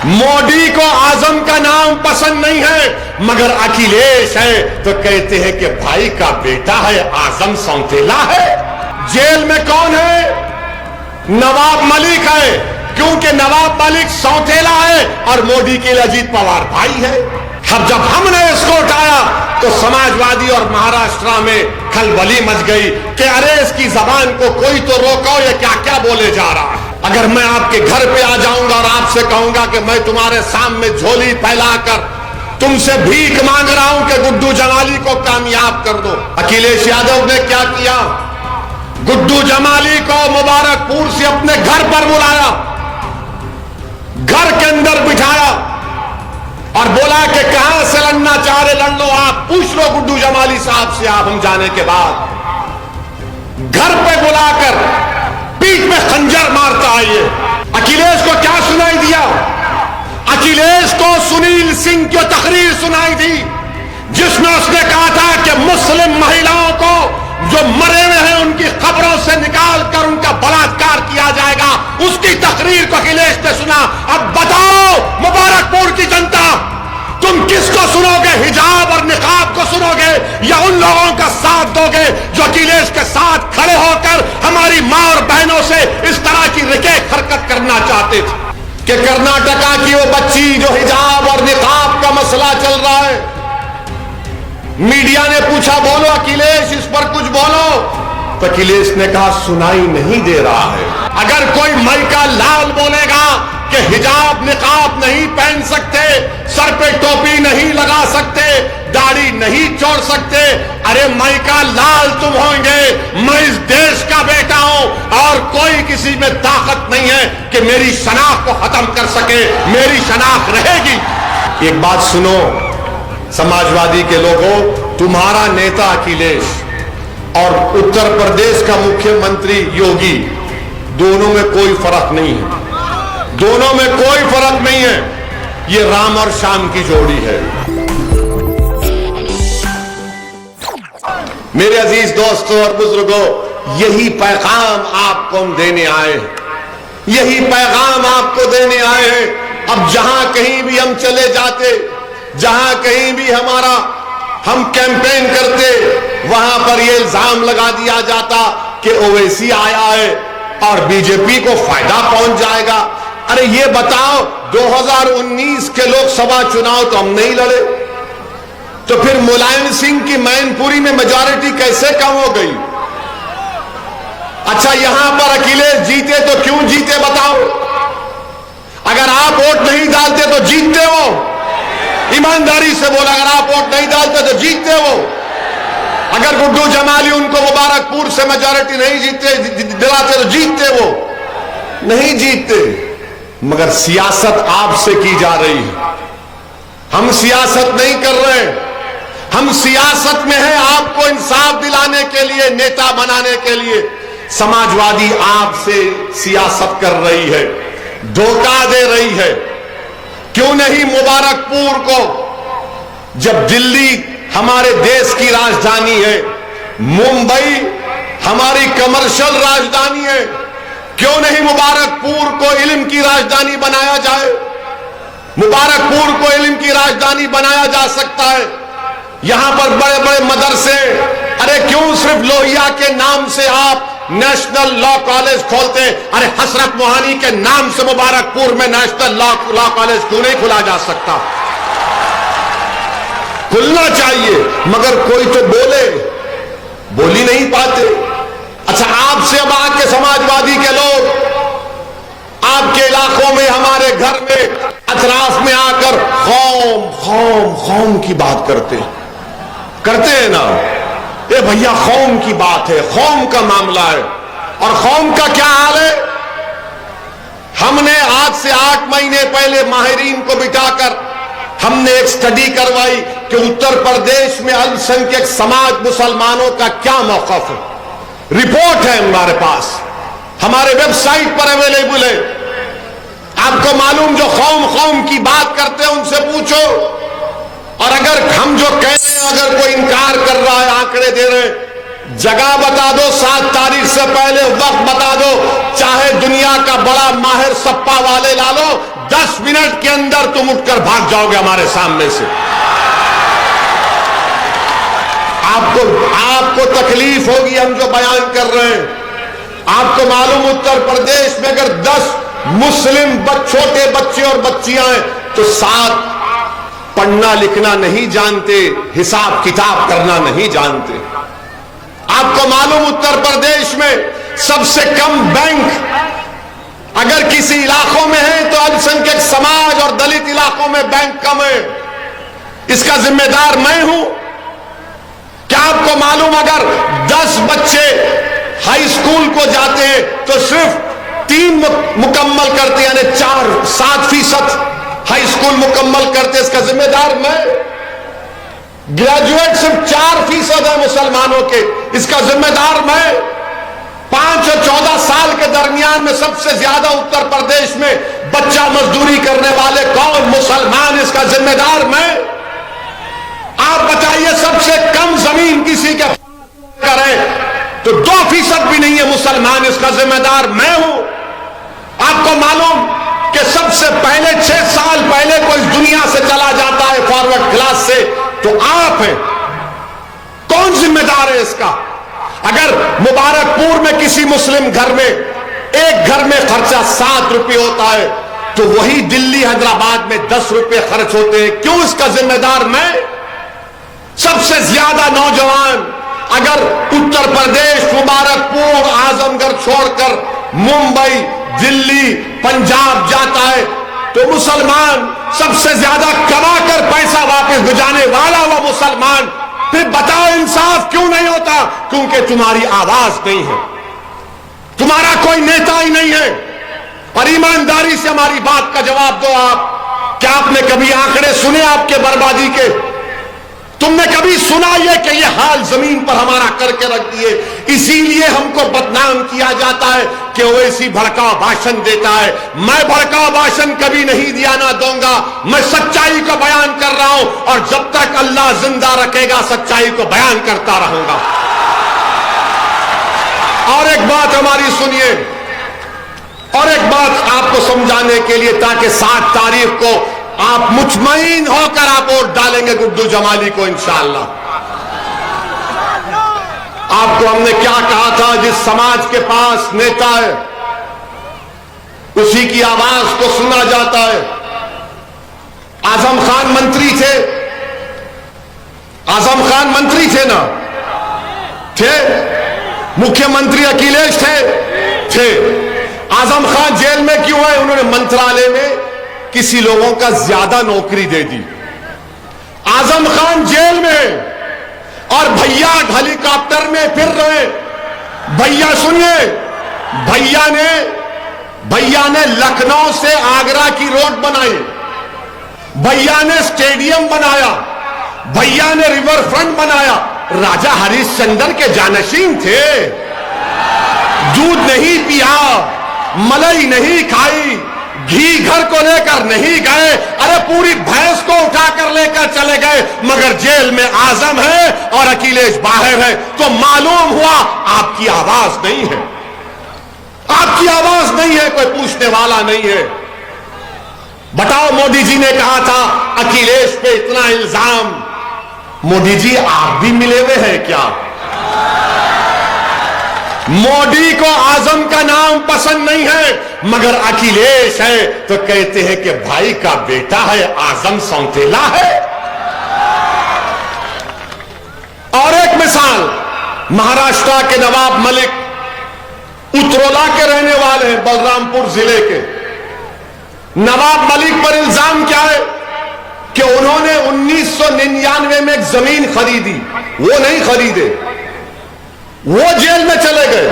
मोदी को आजम का नाम पसंद नहीं है, मगर अखिलेश है तो कहते हैं कि भाई का बेटा है, आजम सौतेला है। जेल में कौन है? नवाब मलिक है, क्योंकि नवाब मलिक सौतेला है और मोदी के लिए अजीत पवार भाई है। अब जब हमने इसको उठाया तो समाजवादी और महाराष्ट्र में खलबली मच गई कि अरे इसकी जबान को कोई तो रोको, ये क्या क्या बोले जा रहा है। अगर मैं आपके घर पे आ जाऊंगा और आपसे कहूंगा कि मैं तुम्हारे सामने झोली फैलाकर तुमसे भीख मांग रहा हूं कि गुड्डू जमाली को कामयाब कर दो। अखिलेश यादव ने क्या किया? गुड्डू जमाली को मुबारकपुर से अपने घर पर बुलाया, घर के अंदर बिठाया और बोला कि कहां से लड़ना चाह रहे लड़ लो, आप पूछ लो गुड्डू जमाली साहब से। आप हम जाने के बाद घर पे बुलाकर पीठ में खंजर मारता है। ये अखिलेश को क्या सुनाई दिया? अखिलेश को सुनील सिंह की तकरीर सुनाई दी जिसमें उसने कहा था कि मुस्लिम महिलाओं को जो मरे हुए हैं उनकी खबरों से निकाल कर उनका बलात्कार किया जाएगा। उसकी तकरीर को अखिलेश ने सुना। अब बताओ मुबारकपुर की जनता, तुम किसको सुनोगे? हिजाब और निकाब को सुनोगे या उन लोगों का साथ दोगे जो अखिलेश के साथ खड़े होकर हमारी मां और बहनों से इस तरह की रिकेक हरकत करना चाहते थे? कि कर्नाटका की वो बच्ची जो हिजाब और निकाब का मसला चल रहा है, मीडिया ने पूछा बोलो अखिलेश इस पर कुछ बोलो, तो अखिलेश ने कहा सुनाई नहीं दे रहा है। अगर कोई माइका लाल बोलेगा कि हिजाब निकाब नहीं पहन सकते, सर पे टोपी नहीं लगा सकते, दाढ़ी नहीं छोड़ सकते, अरे माइका लाल तुम होंगे, मैं इस देश का बेटा हूं और कोई किसी में ताकत नहीं है कि मेरी शनाख्त को खत्म कर सके। मेरी शनाख्त रहेगी। एक बात सुनो समाजवादी के लोगों, तुम्हारा नेता अखिलेश और उत्तर प्रदेश का मुख्यमंत्री योगी, दोनों में कोई फर्क नहीं है, दोनों में कोई फर्क नहीं है। ये राम और श्याम की जोड़ी है। मेरे अजीज दोस्तों और बुजुर्गों, यही पैगाम आपको हम देने आए हैं, यही पैगाम आपको देने आए हैं। अब जहां कहीं भी हम चले जाते, जहां कहीं भी हम कैंपेन करते, वहां पर यह इल्जाम लगा दिया जाता कि ओवैसी आया है और बीजेपी को फायदा पहुंच जाएगा। अरे ये बताओ 2019 के लोकसभा चुनाव तो हम नहीं लड़े, तो फिर मुलायम सिंह की मैनपुरी में मेजॉरिटी कैसे कम हो गई? अच्छा यहां पर अखिलेश जीते तो क्यों जीते बताओ? अगर आप वोट नहीं डालते तो जीतते हो? ईमानदारी से बोला, अगर आप वोट नहीं डालते तो जीतते हो? अगर गुड्डू जमाली उनको मुबारकपुर से मेजॉरिटी नहीं दिलाते तो जीतते वो? नहीं जीतते। मगर सियासत आपसे की जा रही है, हम सियासत नहीं कर रहे, हम सियासत में है आपको इंसाफ दिलाने के लिए, नेता बनाने के लिए। समाजवादी आपसे सियासत कर रही है, धोखा दे रही है। क्यों नहीं मुबारकपुर को, जब दिल्ली हमारे देश की राजधानी है, मुंबई हमारी कमर्शियल राजधानी है, क्यों नहीं मुबारकपुर को इल्म की राजधानी बनाया जाए? मुबारकपुर को इल्म की राजधानी बनाया जा सकता है। यहां पर बड़े बड़े मदरसे, अरे क्यों सिर्फ लोहिया के नाम से आप नेशनल लॉ कॉलेज खोलते? अरे हसरत मोहानी के नाम से मुबारकपुर में नेशनल लॉ कॉलेज क्यों नहीं खुला जा सकता? खुलना चाहिए, मगर कोई तो बोल ही नहीं पाते। अच्छा आपसे अब आके समाजवादी के लोग आपके इलाकों में, हमारे घर में, अतराफ में आकर कौम कौम कौम की बात करते हैं ना? ये भैया कौम की बात है, कौम का मामला है। और कौम का क्या हाल है? हमने आज से 8 महीने पहले माहिरीन को बिठाकर हमने एक स्टडी करवाई कि उत्तर प्रदेश में अल्पसंख्यक समाज मुसलमानों का क्या मौक़िफ़ है। रिपोर्ट है हमारे पास, हमारे वेबसाइट पर अवेलेबल है। आपको मालूम, जो कौम की बात करते हैं उनसे पूछो, और अगर हम जो कह रहे हैं, अगर कोई इनकार कर रहा है, आंकड़े दे रहे हैं, जगह बता दो, 7 तारीख से पहले वक्त बता दो, चाहे दुनिया का बड़ा माहिर सप्पा वाले ला लो, 10 मिनट के अंदर तुम उठकर भाग जाओगे हमारे सामने से। आपको तकलीफ होगी हम जो बयान कर रहे हैं। आपको मालूम उत्तर प्रदेश में अगर 10 मुस्लिम छोटे बच्चे और बच्चियां हैं तो 7 पढ़ना लिखना नहीं जानते, हिसाब किताब करना नहीं जानते। आपको मालूम उत्तर प्रदेश में सबसे कम बैंक अगर किसी इलाकों में है तो अल्पसंख्यक समाज और दलित इलाकों में बैंक कम है। इसका जिम्मेदार मैं हूं। क्या आपको मालूम अगर 10 बच्चे हाई स्कूल को जाते हैं तो सिर्फ 3 मुकम्मल करते, यानी 7% हाई स्कूल मुकम्मल करते, इसका जिम्मेदार मैं। ग्रेजुएट सिर्फ 4% है मुसलमानों के, इसका जिम्मेदार मैं। 5 और 14 साल के दरमियान में सबसे ज्यादा उत्तर प्रदेश में बच्चा मजदूरी करने वाले कौन? मुसलमान, इसका जिम्मेदार मैं। आप बताइए सबसे कम जमीन किसी के करें तो 2% भी नहीं है मुसलमान, इसका जिम्मेदार मैं हूं। आपको मालूम कि सबसे पहले 6 साल पहले कोई दुनिया से चला जाता है फॉरवर्ड क्लास से तो आप हैं। कौन जिम्मेदार है इसका? अगर मुबारकपुर में किसी मुस्लिम घर में एक घर में खर्चा 7 रुपये होता है तो वही दिल्ली हैदराबाद में 10 रुपये खर्च होते हैं। क्यों? इसका जिम्मेदार मैं। सबसे ज्यादा नौजवान अगर उत्तर प्रदेश, मुबारकपुर, आजमगढ़ छोड़कर मुंबई, दिल्ली, पंजाब जाता है तो मुसलमान सबसे ज्यादा कमाकर पैसा वापस भिजाने वाला वो मुसलमान। फिर बताओ इंसाफ क्यों नहीं होता? क्योंकि तुम्हारी आवाज नहीं है, तुम्हारा कोई नेता ही नहीं है। और ईमानदारी से हमारी बात का जवाब दो आप। क्या आपने कभी आंकड़े सुने आपके बर्बादी के? तुमने कभी सुना ये कि ये हाल जमीन पर हमारा करके रख दिए? इसीलिए हमको बदनाम किया जाता है कि ओवैसी भड़काऊ भाषण देता है। मैं भड़काऊ भाषण कभी नहीं दिया, ना दूंगा। मैं सच्चाई को बयान कर रहा हूं और जब तक अल्लाह जिंदा रखेगा सच्चाई को बयान करता रहूंगा। और एक बात हमारी सुनिए, और एक बात आपको समझाने के लिए, ताकि 7 तारीख को आप मुतमईन होकर आप वोट डालेंगे गुड्डू जमाली को इंशाअल्लाह। आपको हमने क्या कहा था? जिस समाज के पास नेता है उसी की आवाज को सुना जाता है। आजम खान मंत्री थे, आजम खान मंत्री थे ना? थे। मुख्यमंत्री अखिलेश थे। आजम खान जेल में क्यों है? उन्होंने मंत्रालय में किसी लोगों का ज्यादा नौकरी दे दी। आजम खान जेल में और भैया हेलीकॉप्टर में फिर रहे। भैया सुनिए, भैया ने लखनऊ से आगरा की रोड बनाई, भैया ने स्टेडियम बनाया, भैया ने रिवर फ्रंट बनाया। राजा हरिश्चंद्र के जानशीन थे। दूध नहीं पिया, मलाई नहीं खाई, घी घर को लेकर नहीं गए। अरे पूरी भैंस को उठाकर लेकर चले गए, मगर जेल में आजम है और अखिलेश बाहर है। तो मालूम हुआ आपकी आवाज नहीं है, आपकी आवाज नहीं है, कोई पूछने वाला नहीं है। बताओ, मोदी जी ने कहा था अखिलेश पे इतना इल्जाम। मोदी जी आप भी मिले हुए हैं क्या? मोदी को आजम का नाम पसंद नहीं है, मगर अखिलेश है तो कहते हैं कि भाई का बेटा है, आजम सौतेला है। और एक मिसाल, महाराष्ट्र के नवाब मलिक उतरोला के रहने वाले हैं, बलरामपुर जिले के। नवाब मलिक पर इल्जाम क्या है कि उन्होंने 1999 में एक जमीन खरीदी, वो नहीं खरीदे, वो जेल में चले गए।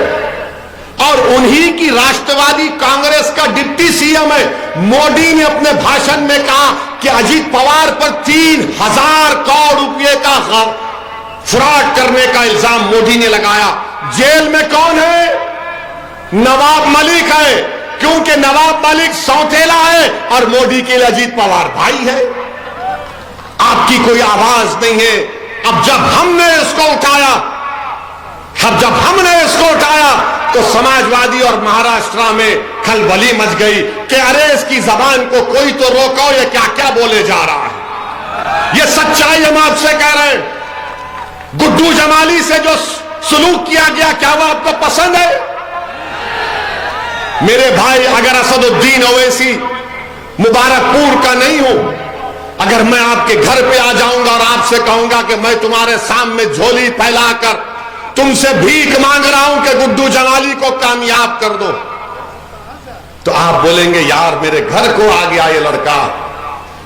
और उन्हीं की राष्ट्रवादी कांग्रेस का डिप्टी सीएम है। मोदी ने अपने भाषण में कहा कि अजीत पवार पर 3000 करोड़ रुपए का फ्रॉड करने का इल्जाम मोदी ने लगाया। जेल में कौन है? नवाब मलिक है, क्योंकि नवाब मलिक सौतेला है और मोदी के लिए अजीत पवार भाई है। आपकी कोई आवाज नहीं है। अब जब हमने इसको उठाया तो समाजवादी और महाराष्ट्र में खलबली मच गई कि अरे इसकी जबान को कोई तो रोको, ये क्या क्या बोले जा रहा है। ये सच्चाई हम आपसे कह रहे हैं। गुड्डू जमाली से जो सुलूक किया गया, क्या वो आपको पसंद है? मेरे भाई, अगर असदुद्दीन ओवैसी मुबारकपुर का नहीं हूं, अगर मैं आपके घर पे आ जाऊंगा और आपसे कहूंगा कि मैं तुम्हारे सामने झोली फैलाकर तुमसे भीख मांग रहा हूं कि गुड्डू जमाली को कामयाब कर दो, तो आप बोलेंगे यार मेरे घर को आ गया ये लड़का,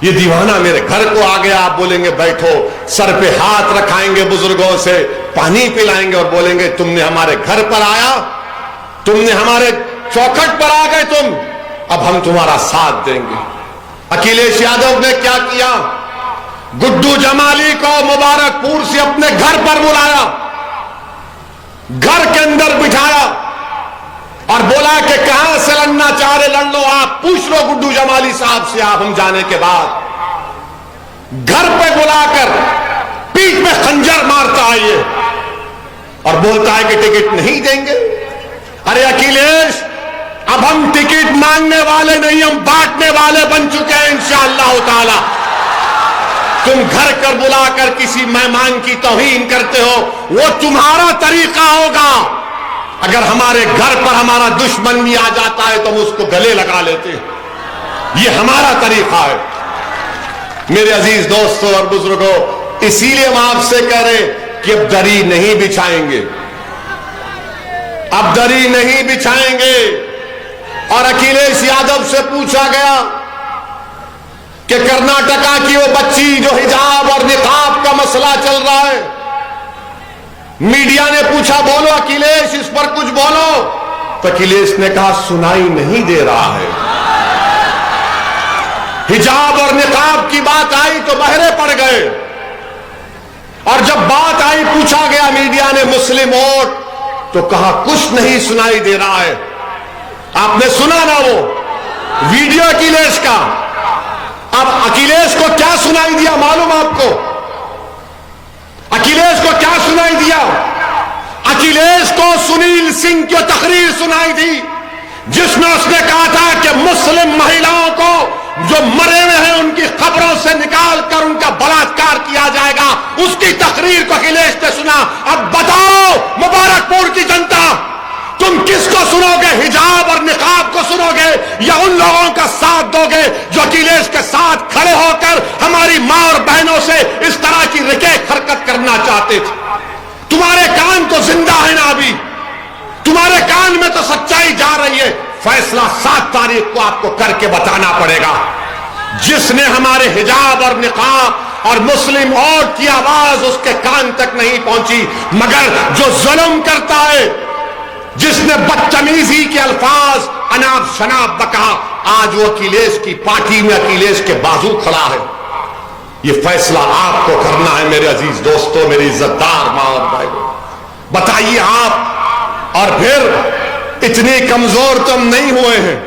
ये दीवाना मेरे घर को आ गया। आप बोलेंगे बैठो, सर पे हाथ रखाएंगे, बुजुर्गों से पानी पिलाएंगे और बोलेंगे तुमने हमारे घर पर आया, तुमने हमारे चौखट पर आ गए तुम, अब हम तुम्हारा साथ देंगे। अखिलेश यादव ने क्या किया? गुड्डू जमाली को मुबारकपुर से अपने घर पर बुलाया, घर के अंदर बिठाया और बोला कि कहां से लड़ना चाह रहे लड़ लो, आप पूछ लो गुड्डू जमाली साहब से। आप हम जाने के बाद घर पे बुलाकर पीठ में खंजर मारता है ये और बोलता है कि टिकट नहीं देंगे। अरे अखिलेश, अब हम टिकट मांगने वाले नहीं, हम बांटने वाले बन चुके हैं इंशाअल्लाह ताला। तुम घर कर बुलाकर किसी मेहमान की तौहीन करते हो, वो तुम्हारा तरीका होगा। अगर हमारे घर पर हमारा दुश्मन भी आ जाता है तो हम उसको गले लगा लेते हैं, ये हमारा तरीका है। मेरे अजीज दोस्तों और बुजुर्गों, इसीलिए हम आपसे कह रहे कि अब दरी नहीं बिछाएंगे, अब दरी नहीं बिछाएंगे। और अखिलेश यादव से पूछा गया कि कर्नाटका की वो बच्ची जो हिजाब और निकाब का मसला चल रहा है, मीडिया ने पूछा बोलो अखिलेश इस पर कुछ बोलो, तो अखिलेश ने कहा सुनाई नहीं दे रहा है। हिजाब और निकाब की बात आई तो बहरे पड़ गए, और जब बात आई पूछा गया मीडिया ने मुस्लिम वोट, तो कहा कुछ नहीं सुनाई दे रहा है। आपने सुना ना वो वीडियो अखिलेश का? अब अखिलेश को क्या सुनाई दिया मालूम आपको? अखिलेश को क्या सुनाई दिया? अखिलेश को सुनील सिंह की तकरीर सुनाई थी जिसमें उसने कहा था कि मुस्लिम महिलाओं को जो मरे हुए हैं उनकी खबरों से निकाल कर उनका बलात्कार किया जाएगा। उसकी तकरीर को अखिलेश ने सुना। अब बताओ मुबारकपुर की जनता, तुम किसको सुनोगे? हिजाब और निकाब को सुनोगे या उन लोगों का साथ दोगे जो अखिलेश के साथ खड़े होकर हमारी मां और बहनों से इस तरह की रिकेक हरकत करना चाहते थे? तुम्हारे कान तो जिंदा है ना अभी, तुम्हारे कान में तो सच्चाई जा रही है। फैसला 7 तारीख को आपको करके बताना पड़ेगा। जिसने हमारे हिजाब और निकाब और मुस्लिम वोट की आवाज उसके कान तक नहीं पहुंची, मगर जो जुल्म करता है, जिसने बदतमीजी के अल्फाज अनाब शनाब बका, आज वो अखिलेश की पार्टी में अखिलेश के बाजू खड़ा है। ये फैसला आपको करना है मेरे अजीज दोस्तों, मेरी इज्जतदार मां और भाई। बताइए आप, और फिर इतने कमजोर तो हम नहीं हुए हैं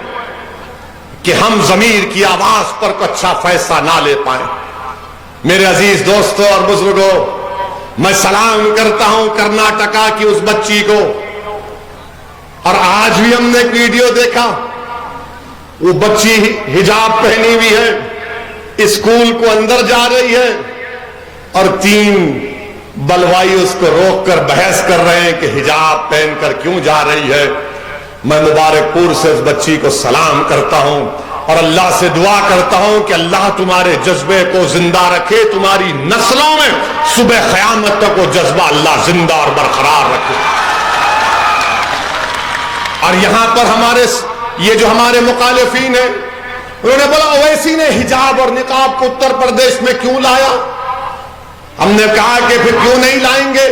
कि हम जमीर की आवाज पर कोई अच्छा फैसला ना ले पाए। मेरे अजीज दोस्तों और बुजुर्गों, मैं सलाम करता हूं कर्नाटका की उस बच्ची को। और आज भी हमने एक वीडियो देखा, वो बच्ची हिजाब पहनी हुई है, स्कूल को अंदर जा रही है और 3 बलवाई उसको रोककर बहस कर रहे हैं कि हिजाब पहनकर क्यों जा रही है। मैं मुबारकपुर से उस बच्ची को सलाम करता हूं और अल्लाह से दुआ करता हूं कि अल्लाह तुम्हारे जज्बे को जिंदा रखे, तुम्हारी नस्लों में सुबह क़यामत तक वो जज्बा अल्लाह जिंदा और बरकरार रखे। और यहां पर हमारे ये जो हमारे मुखालिफीन है, उन्होंने बोला ओवैसी ने हिजाब और निकाब को उत्तर प्रदेश में क्यों लाया? हमने कहा कि फिर क्यों नहीं लाएंगे?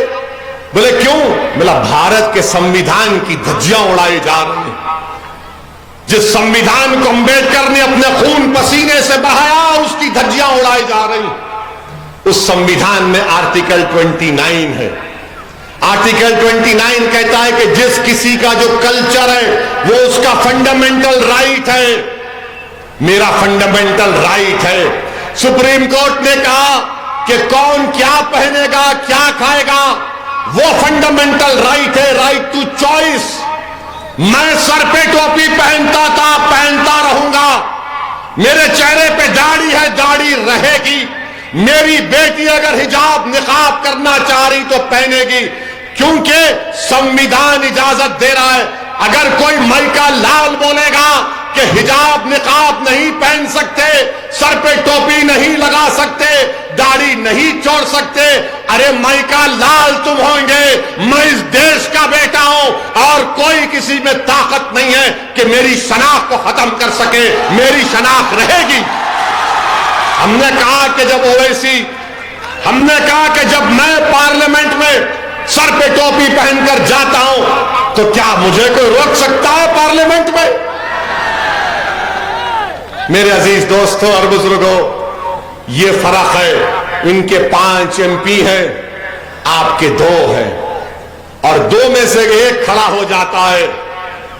बोले क्यों? बोला भारत के संविधान की धज्जियां उड़ाई जा रही हैं। जिस संविधान को अंबेडकर ने अपने खून पसीने से बढ़ाया, उसकी धज्जियां उड़ाई जा रही। उस संविधान में आर्टिकल 29 है। आर्टिकल 29 कहता है कि जिस किसी का जो कल्चर है वो उसका फंडामेंटल राइट है। मेरा फंडामेंटल राइट है। सुप्रीम कोर्ट ने कहा कि कौन क्या पहनेगा, क्या खाएगा, वो फंडामेंटल राइट है, राइट टू चॉइस। मैं सर पे टोपी पहनता था, पहनता रहूंगा। मेरे चेहरे पे दाढ़ी है, दाढ़ी रहेगी। मेरी बेटी अगर हिजाब निकाब करना चाह रही तो पहनेगी, क्योंकि संविधान इजाजत दे रहा है। अगर कोई माइका लाल बोलेगा कि हिजाब निकाब नहीं पहन सकते, सर पे टोपी नहीं लगा सकते, दाढ़ी नहीं छोड़ सकते, अरे माइका लाल तुम होंगे, मैं इस देश का बेटा हूं और कोई किसी में ताकत नहीं है कि मेरी शनाख्त को खत्म कर सके। मेरी शनाख्त रहेगी। हमने कहा कि जब ओवैसी, हमने कहा कि जब मैं पार्लियामेंट में सर पे टोपी पहनकर जाता हूं तो क्या मुझे कोई रोक सकता है पार्लियामेंट में? मेरे अजीज दोस्तों और बुजुर्गों, ये फर्क है। इनके 5 MP हैं, आपके 2 हैं, और 2 में से एक खड़ा हो जाता है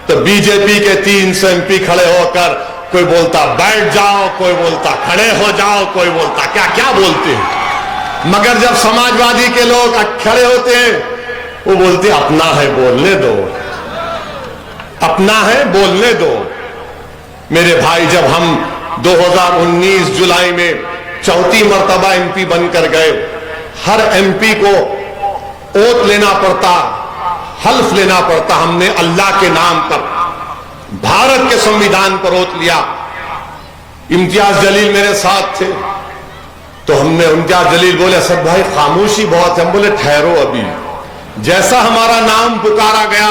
तो बीजेपी के 300 MP खड़े होकर कोई बोलता बैठ जाओ, कोई बोलता खड़े हो जाओ, कोई बोलता क्या क्या बोलते हैं। मगर जब समाजवादी के लोग खड़े होते हैं वो बोलते अपना है बोलने दो, अपना है बोलने दो। मेरे भाई, जब हम 2019 जुलाई में 4थी मर्तबा MP बनकर गए, हर MP को ओथ लेना पड़ता, हल्फ लेना पड़ता। हमने अल्लाह के नाम पर, भारत के संविधान पर ओथ लिया। इम्तियाज जलील मेरे साथ थे तो हमने, इम्तियाज जलील बोले असद भाई खामोशी बहुत है। हम बोले ठहरो, अभी जैसा हमारा नाम पुकारा गया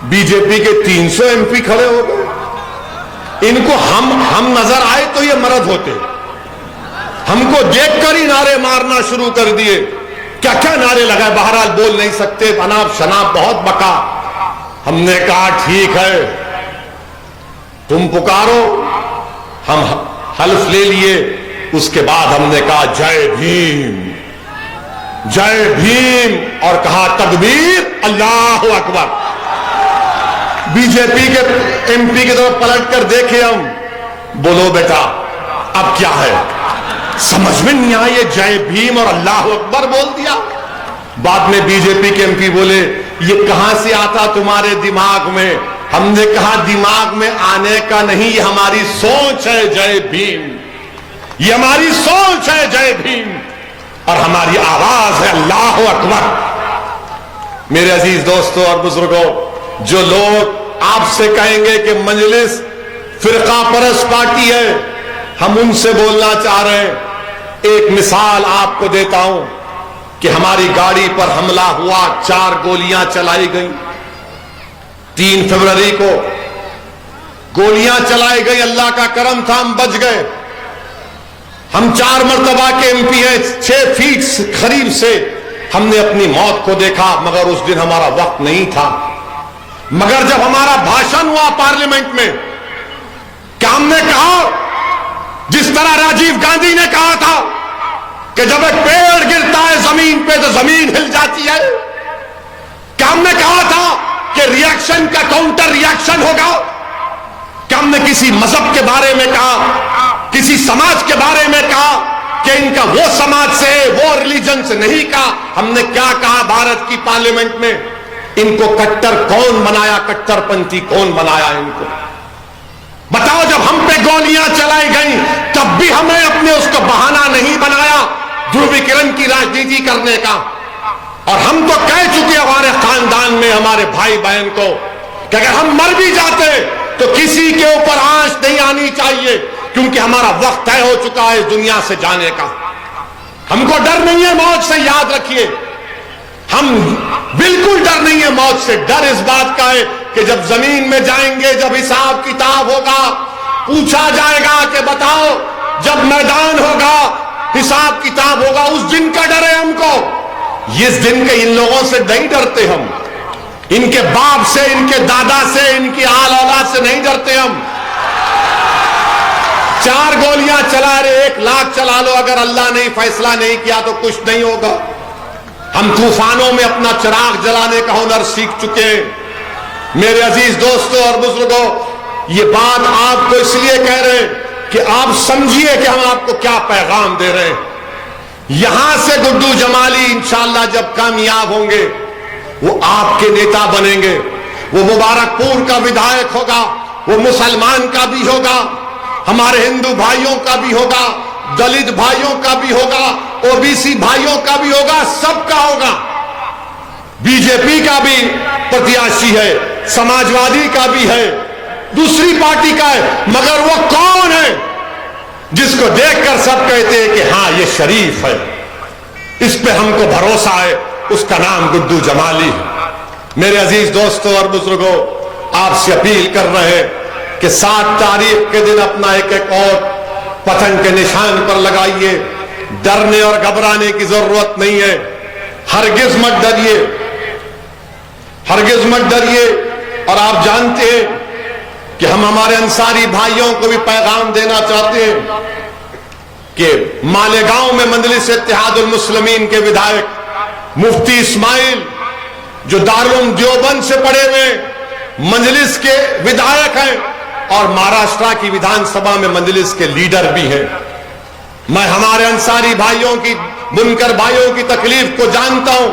बीजेपी के 300 MP खड़े हो गए। इनको हम नजर आए तो ये मर्द होते, हमको देखकर ही नारे मारना शुरू कर दिए। क्या क्या नारे लगाए, बहरहाल बोल नहीं सकते, अनाप शनाप बहुत बका। हमने कहा ठीक है तुम पुकारो, हम हल्फ ले लिए। उसके बाद हमने कहा जय भीम, जय भीम, और कहा तकबीर, अल्लाह अकबर। बीजेपी के MP की तरफ पलट कर देखे हम, बोलो बेटा अब क्या है? समझ में नहीं आया, जय भीम और अल्लाह अकबर बोल दिया। बाद में बीजेपी के MP बोले ये कहां से आता तुम्हारे दिमाग में? हमने कहा दिमाग में आने का नहीं, ये हमारी सोच है जय भीम, ये हमारी सोच है जय भीम, और हमारी आवाज है अल्लाह अकबर। मेरे अजीज दोस्तों और बुजुर्गों, जो लोग आपसे कहेंगे कि मजलिस फिरका परस्त पार्टी है, हम उनसे बोलना चाह रहे हैं। एक मिसाल आपको देता हूं कि हमारी गाड़ी पर हमला हुआ, 4 गोलियां चलाई गई। 3 फरवरी को गोलियां चलाई गई, अल्लाह का करम था हम बच गए। हम 4 मर्तबा के MP हैं, 6 फीट करीब से हमने अपनी मौत को देखा, मगर उस दिन हमारा वक्त नहीं था। मगर जब हमारा भाषण हुआ पार्लियामेंट में, क्या हमने कहा जिस तरह राजीव गांधी ने कहा था कि जब एक पेड़ गिरता है जमीन पे तो जमीन हिल जाती है? क्या हमने कहा था कि रिएक्शन का काउंटर रिएक्शन होगा? क्या हमने किसी मजहब के बारे में कहा, किसी समाज के बारे में कहा कि इनका वो समाज से, वो रिलीजन से नहीं कहा? हमने क्या कहा भारत की पार्लियामेंट में? इनको कट्टर कौन बनाया, कट्टरपंथी कौन बनाया इनको? बताओ, जब हम पे गोलियां चलाई गई तब भी हमें अपने उसको बहाना नहीं बनाया ध्रुवीकरण की राजनीति करने का। और हम तो कह चुके हमारे खानदान में, हमारे भाई बहन को, कि अगर हम मर भी जाते तो किसी के ऊपर आंच नहीं आनी चाहिए, क्योंकि हमारा वक्त तय हो चुका है इस दुनिया से जाने का। हमको डर नहीं है मौत से, याद रखिए, हम बिल्कुल डर नहीं है मौत से। डर इस बात का है कि जब जमीन में जाएंगे, जब हिसाब किताब होगा, पूछा जाएगा कि बताओ, जब मैदान होगा, हिसाब किताब होगा, उस दिन का डर है हमको। इस दिन के इन लोगों से नहीं डरते हम, इनके बाप से, इनके दादा से, इनकी आल औलाद से नहीं डरते हम। 4 गोलियां चला रहे, 1 लाख चला लो, अगर अल्लाह ने फैसला नहीं किया तो कुछ नहीं होगा। हम तूफानों में अपना चिराग जलाने का हुनर सीख चुके हैं। मेरे अजीज दोस्तों और बुजुर्गों, ये बात आपको इसलिए कह रहे हैं कि आप समझिए कि हम आपको क्या पैगाम दे रहे हैं। यहां से गुड्डू जमाली इंशाअल्लाह जब कामयाब होंगे, वो आपके नेता बनेंगे, वो मुबारकपुर का विधायक होगा, वो मुसलमान का भी होगा, हमारे हिंदू भाइयों का भी होगा, दलित भाइयों का भी होगा, ओबीसी भाइयों का भी होगा, सबका होगा। बीजेपी का भी प्रत्याशी है, समाजवादी का भी है, दूसरी पार्टी का है, मगर वो कौन है जिसको देखकर सब कहते हैं कि हां ये शरीफ है, इस पे हमको भरोसा है, उसका नाम गुड्डू जमाली है। मेरे अजीज दोस्तों और बुजुर्गों, आपसे अपील कर रहे हैं कि 7 तारीख के दिन अपना एक एक और पतंग के निशान पर लगाइए। डरने और घबराने की जरूरत नहीं है, हरगिज मत डरिए, हरगिज मत डरिए। और आप जानते हैं कि हम हमारे अंसारी भाइयों को भी पैगाम देना चाहते हैं कि मालेगांव में मंजलिस इत्तेहादुल मुस्लिमीन के विधायक मुफ्ती इस्माइल, जो दारुल देवबंद से पढ़े हुए मंजलिस के विधायक हैं और महाराष्ट्र की विधानसभा में मंजलिस के लीडर भी हैं, मैं हमारे अंसारी भाइयों की, बुनकर भाइयों की तकलीफ को जानता हूं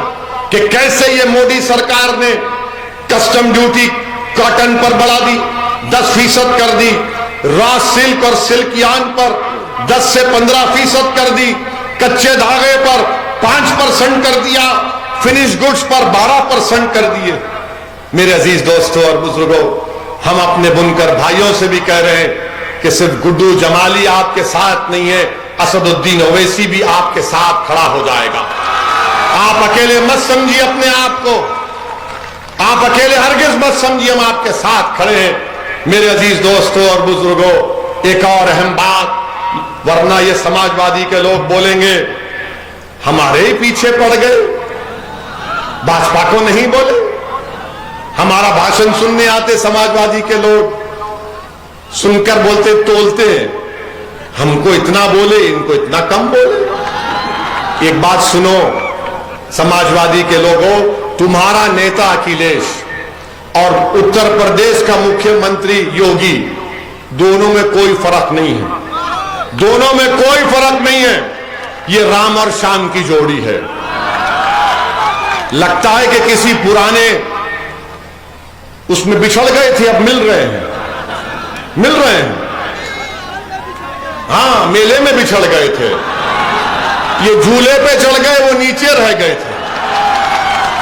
कि कैसे ये मोदी सरकार ने कस्टम ड्यूटी कॉटन पर बढ़ा दी, 10% कर दी, रॉ सिल्क और सिल्क यार्न पर 10 से 15% कर दी, कच्चे धागे पर 5% कर दिया, फिनिश गुड्स पर 12% कर दिए। मेरे अजीज दोस्तों और बुजुर्गों, हम अपने बुनकर भाइयों से भी कह रहे हैं कि सिर्फ गुड्डू जमाली आपके साथ नहीं है, असदुद्दीन ओवैसी भी आपके साथ खड़ा हो जाएगा। आप अकेले मत समझिए अपने आप को, आप अकेले हरगिज मत समझिए, हम आपके साथ खड़े हैं। मेरे अजीज दोस्तों और बुजुर्गों, एक और अहम बात, वरना ये समाजवादी के लोग बोलेंगे हमारे ही पीछे पड़ गए, भाजपा को नहीं बोले। हमारा भाषण सुनने आते समाजवादी के लोग, सुनकर बोलते तोलते हैं, हमको इतना बोले, इनको इतना कम बोले। एक बात सुनो समाजवादी के लोगों, तुम्हारा नेता अखिलेश और उत्तर प्रदेश का मुख्यमंत्री योगी, दोनों में कोई फर्क नहीं है, दोनों में कोई फर्क नहीं है। ये राम और श्याम की जोड़ी है। लगता है कि किसी पुराने उसमें बिछड़ गए थे, अब मिल रहे हैं, मिल रहे हैं। हाँ, मेले में बिछड़ गए थे, ये झूले पे चढ़ गए, वो नीचे रह गए थे,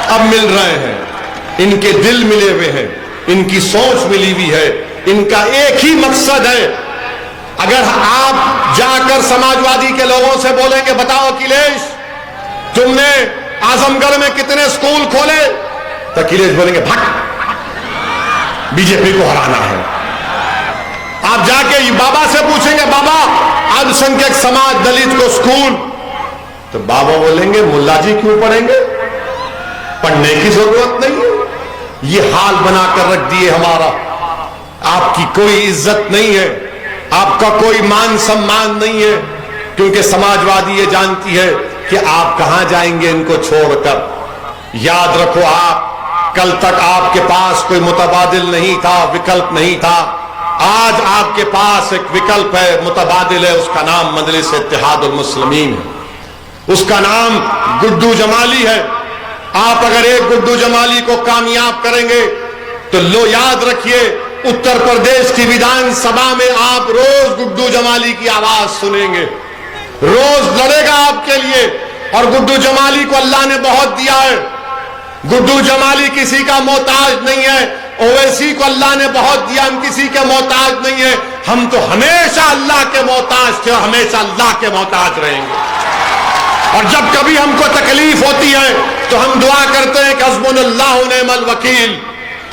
अब मिल रहे हैं। इनके दिल मिले हुए हैं, इनकी सोच मिली हुई है, इनका एक ही मकसद है। अगर आप जाकर समाजवादी के लोगों से बोलेंगे बताओ अखिलेश तुमने आजमगढ़ में कितने स्कूल खोले, तो अखिलेश बोलेंगे भाग, बीजेपी को हराना है। आप जाके बाबा से पूछेंगे बाबा अल्पसंख्यक समाज दलित को स्कूल, तो बाबा बोलेंगे मुल्ला जी क्यों पढ़ेंगे, पढ़ने की जरूरत नहीं है। ये हाल बनाकर रख दिए हमारा, आपकी कोई इज्जत नहीं है, आपका कोई मान सम्मान नहीं है, क्योंकि समाजवादी ये जानती है कि आप कहां जाएंगे इनको छोड़कर। याद रखो, आप कल तक आपके पास कोई मुतबादिल नहीं था, विकल्प नहीं था, आज आपके पास एक विकल्प है, मुतबादिल है, उसका नाम मजलिस इत्तेहादुल मुस्लिमीन है, उसका नाम गुड्डू जमाली है। आप अगर एक गुड्डू जमाली को कामयाब करेंगे तो लो याद रखिए, उत्तर प्रदेश की विधानसभा में आप रोज गुड्डू जमाली की आवाज सुनेंगे, रोज लड़ेगा आपके लिए। और गुड्डू जमाली को अल्लाह ने बहुत दिया है, गुड्डू जमाली किसी का मोहताज नहीं है, ओवैसी को अल्लाह ने बहुत दिया, हम किसी के मोहताज नहीं है, हम तो हमेशा अल्लाह के मोहताज थे और हमेशा अल्लाह के मोहताज रहेंगे। और जब कभी हमको तकलीफ होती है तो हम दुआ करते हैं कि हस्बुनल्लाह व निअमल वकील,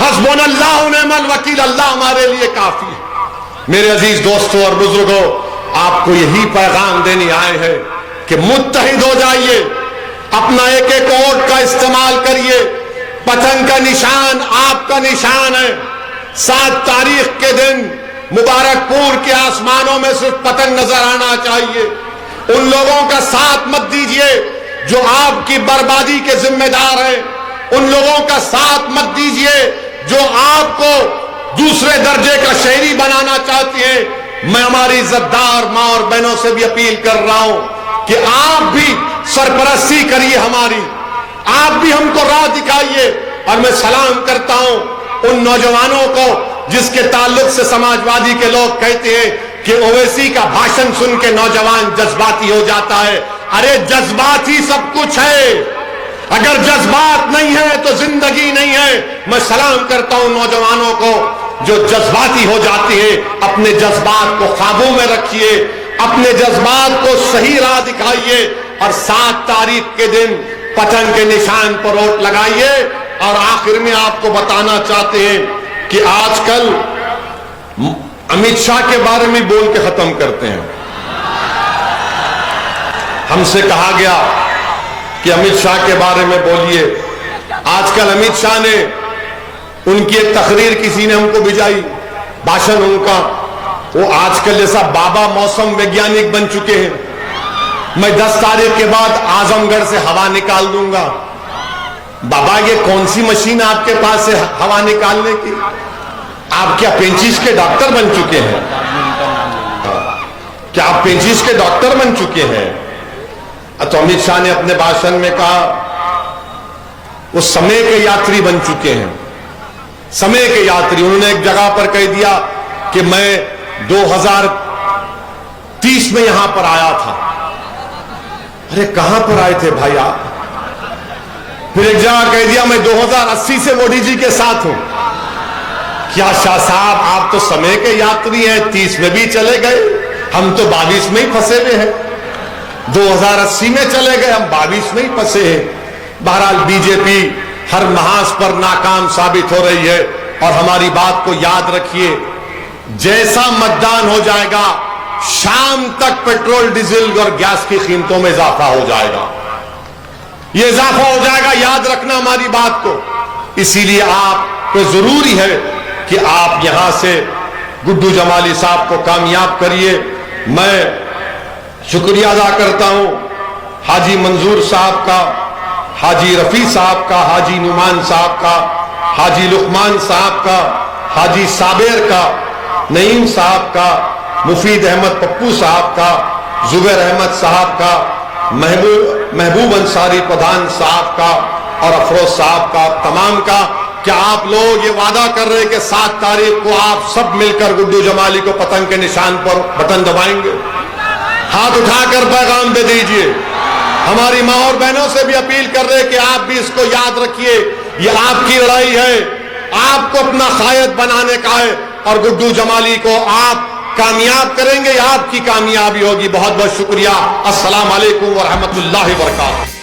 हस्बुनल्लाह व निअमल वकील, अल्लाह हमारे लिए काफी है। मेरे अजीज दोस्तों और बुजुर्गों, आपको यही पैगाम देने आए हैं कि मुत्तहिद हो जाइए, अपना एक एक वोट का इस्तेमाल करिए। पतंग का निशान आपका निशान है। 7 तारीख के दिन मुबारकपुर के आसमानों में सिर्फ पतंग नजर आना चाहिए। उन लोगों का साथ मत दीजिए जो आपकी बर्बादी के जिम्मेदार हैं। उन लोगों का साथ मत दीजिए जो आपको दूसरे दर्जे का शहरी बनाना चाहती हैं। मैं हमारी इज्जतदार मां और बहनों से भी अपील कर रहा हूं कि आप भी सरपरस्ती करिए हमारी, आप भी हमको राह दिखाइए। और मैं सलाम करता हूं उन नौजवानों को जिसके ताल्लुक से समाजवादी के लोग कहते हैं कि ओवैसी का भाषण सुन के नौजवान जज्बाती हो जाता है। अरे जज्बात ही सब कुछ है, अगर जज्बात नहीं है तो जिंदगी नहीं है। मैं सलाम करता हूं नौजवानों को जो जज्बाती हो जाती है। अपने जज्बात को काबू में रखिए, अपने जज्बात को सही राह दिखाइए और 7 तारीख के दिन पतन के निशान पर वोट लगाइए। और आखिर में आपको बताना चाहते हैं कि आजकल अमित शाह के बारे में बोल के खत्म करते हैं। हमसे कहा गया कि अमित शाह के बारे में बोलिए। आजकल अमित शाह ने उनकी एक तकरीर किसी ने हमको भिजाई, भाषण उनका, वो आजकल जैसा बाबा मौसम वैज्ञानिक बन चुके हैं। मैं 10 तारीख के बाद आजमगढ़ से हवा निकाल दूंगा। बाबा ये कौन सी मशीन आपके पास है हवा निकालने की? आप क्या पेंचिस के डॉक्टर बन चुके हैं? क्या आप पेंचिस के डॉक्टर बन चुके हैं? तो अमित शाह ने अपने भाषण में कहा वो समय के यात्री बन चुके हैं, समय के यात्री। उन्होंने एक जगह पर कह दिया कि मैं 2030 में यहां पर आया था। अरे कहां पर आए थे भाई आप? फिर एक जगह कह दिया मैं 2080 से मोदी जी के साथ हूं। क्या शाह साहब आप तो समय के यात्री हैं, 30 में भी चले गए, हम तो 22 में ही फंसे हुए हैं। 2080 में चले गए, हम 22 में ही फंसे हैं। बहरहाल बीजेपी हर महाज पर नाकाम साबित हो रही है। और हमारी बात को याद रखिए, जैसा मतदान हो जाएगा शाम तक पेट्रोल डीजल और गैस की कीमतों में इजाफा हो जाएगा। यह इजाफा हो जाएगा, याद रखना हमारी बात को। इसीलिए आपको जरूरी है कि आप यहां से गुड्डू जमाली साहब को कामयाब करिए। मैं शुक्रिया अदा करता हूं हाजी मंजूर साहब का, हाजी रफी साहब का, हाजी नुमान साहब का, हाजी लुकमान साहब का, हाजी साबिर का, नईम साहब का, मुफीद अहमद पप्पू साहब का, जुबैर अहमद साहब का, महबूब अंसारी प्रधान साहब का और अफरोज साहब का, तमाम का। क्या आप लोग ये वादा कर रहे हैं कि 7 तारीख को आप सब मिलकर गुड्डू जमाली को पतंग के निशान पर बटन दबाएंगे? हाथ उठाकर पैगाम दे दीजिए। हमारी मां और बहनों से भी अपील कर रहे हैं कि आप भी इसको याद रखिए, ये आपकी लड़ाई है, आपको अपना कायद बनाने का है और गुड्डू जमाली को आप कामयाब करेंगे, आपकी कामयाबी होगी। बहुत बहुत शुक्रिया। अस्सलाम वालेकुम व रहमतुल्लाहि व बरकातहू।